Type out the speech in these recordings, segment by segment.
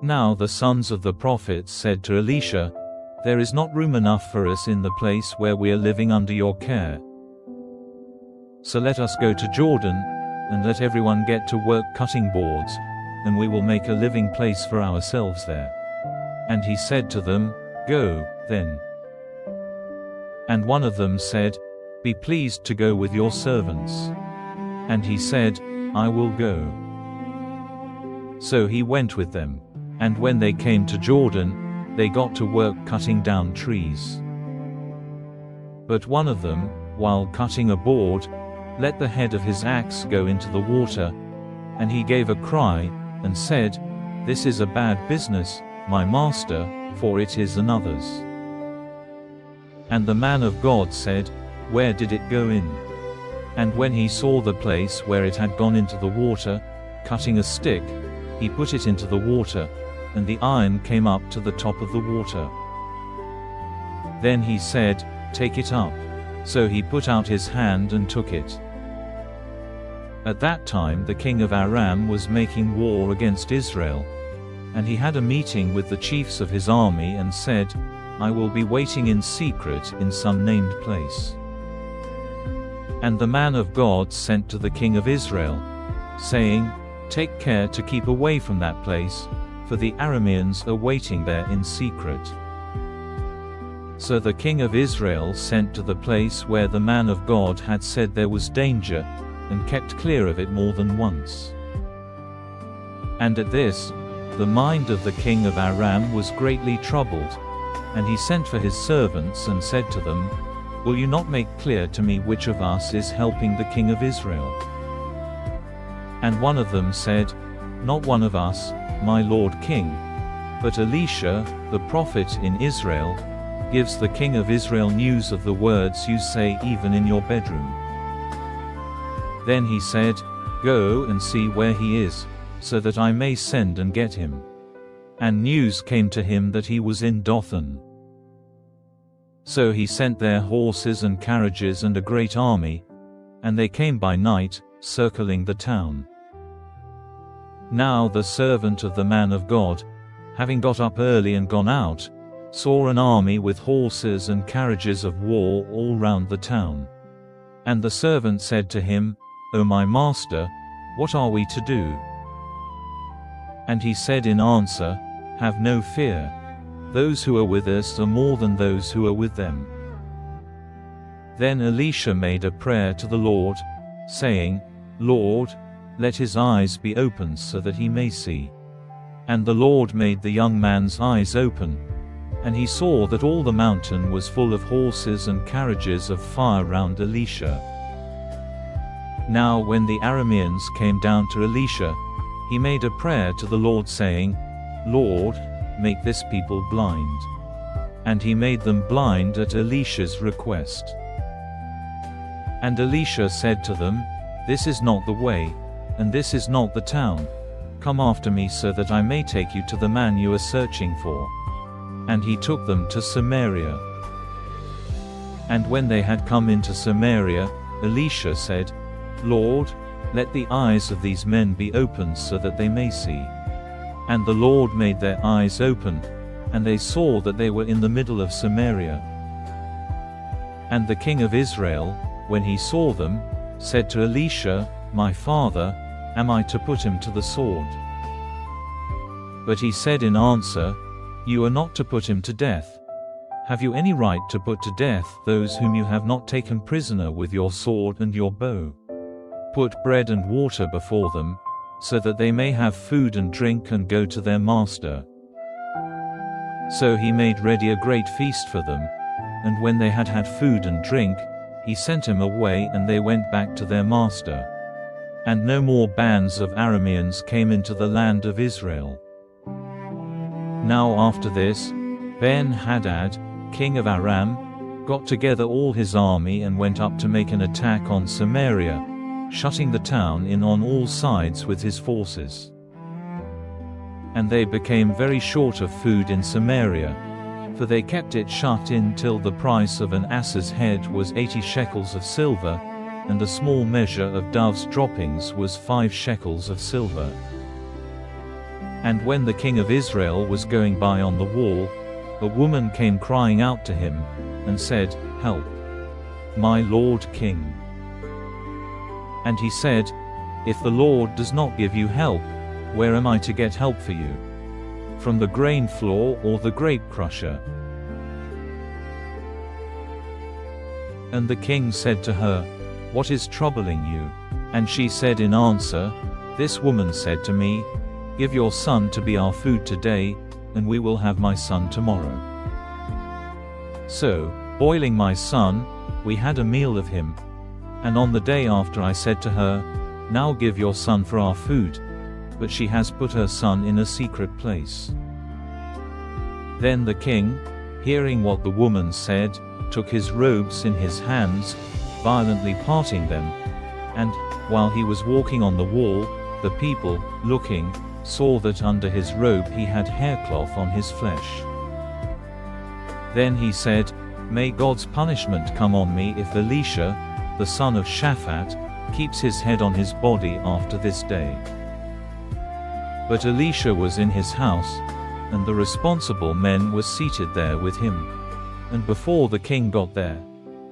Now the sons of the prophets said to Elisha, "There is not room enough for us in the place where we are living under your care. So let us go to Jordan, and let everyone get to work cutting boards, and we will make a living place for ourselves there." And he said to them, "Go, then." And one of them said, "Be pleased to go with your servants." And he said, "I will go." So he went with them. And when they came to Jordan, they got to work cutting down trees. But one of them, while cutting a board, let the head of his axe go into the water, and he gave a cry, and said, "This is a bad business, my master, for it is another's." And the man of God said, "Where did it go in?" And when he saw the place where it had gone into the water, cutting a stick, he put it into the water, and the iron came up to the top of the water. Then he said, "Take it up." So he put out his hand and took it. At that time the king of Aram was making war against Israel. And he had a meeting with the chiefs of his army and said, "I will be waiting in secret in some named place." And the man of God sent to the king of Israel, saying, "Take care to keep away from that place, for the Arameans are waiting there in secret." So the king of Israel sent to the place where the man of God had said there was danger, and kept clear of it more than once. And at this, the mind of the king of Aram was greatly troubled, and he sent for his servants and said to them, "Will you not make clear to me which of us is helping the king of Israel?" And one of them said, "Not one of us, my lord king, but Elisha, the prophet in Israel, gives the king of Israel news of the words you say even in your bedroom." Then he said, "Go and see where he is, so that I may send and get him." And news came to him that he was in Dothan. So he sent there horses and carriages and a great army, and they came by night, circling the town. Now the servant of the man of God, having got up early and gone out, saw an army with horses and carriages of war all round the town. And the servant said to him, "O my master, what are we to do?" And he said in answer, "Have no fear. Those who are with us are more than those who are with them." Then Elisha made a prayer to the Lord, saying, "Lord, let his eyes be opened so that he may see." And the Lord made the young man's eyes open, and he saw that all the mountain was full of horses and carriages of fire round Elisha. Now when the Arameans came down to Elisha, he made a prayer to the Lord saying, "Lord, make this people blind." And he made them blind at Elisha's request. And Elisha said to them, "This is not the way, and this is not the town. Come after me so that I may take you to the man you are searching for." And he took them to Samaria. And when they had come into Samaria, Elisha said, "Lord, let the eyes of these men be opened so that they may see." And the Lord made their eyes open, and they saw that they were in the middle of Samaria. And the king of Israel, when he saw them, said to Elisha, "My father, am I to put him to the sword?" But he said in answer, "You are not to put him to death. Have you any right to put to death those whom you have not taken prisoner with your sword and your bow? Put bread and water before them, so that they may have food and drink and go to their master." So he made ready a great feast for them, and when they had had food and drink, he sent him away and they went back to their master. And no more bands of Arameans came into the land of Israel. Now after this, Ben-Hadad, king of Aram, got together all his army and went up to make an attack on Samaria, shutting the town in on all sides with his forces. And they became very short of food in Samaria, for they kept it shut in till the price of an ass's head was 80 shekels of silver, and a small measure of dove's droppings was 5 shekels of silver. And when the king of Israel was going by on the wall, a woman came crying out to him, and said, "Help, my lord king." And he said, "If the Lord does not give you help, where am I to get help for you? From the grain floor or the grape crusher?" And the king said to her, "What is troubling you?" And she said in answer, "This woman said to me, 'Give your son to be our food today, and we will have my son tomorrow.' So, boiling my son, we had a meal of him. And on the day after I said to her, 'Now give your son for our food,' but she has put her son in a secret place." Then the king, hearing what the woman said, took his robes in his hands, violently parting them, and, while he was walking on the wall, the people, looking, saw that under his robe he had haircloth on his flesh. Then he said, "May God's punishment come on me if Elisha, the son of Shaphat, keeps his head on his body after this day." But Elisha was in his house, and the responsible men were seated there with him. And before the king got there,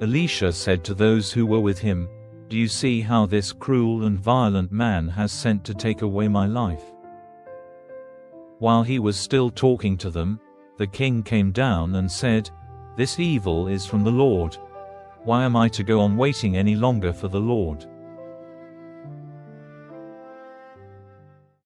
Elisha said to those who were with him, "Do you see how this cruel and violent man has sent to take away my life?" While he was still talking to them, the king came down and said, "This evil is from the Lord. Why am I to go on waiting any longer for the Lord?"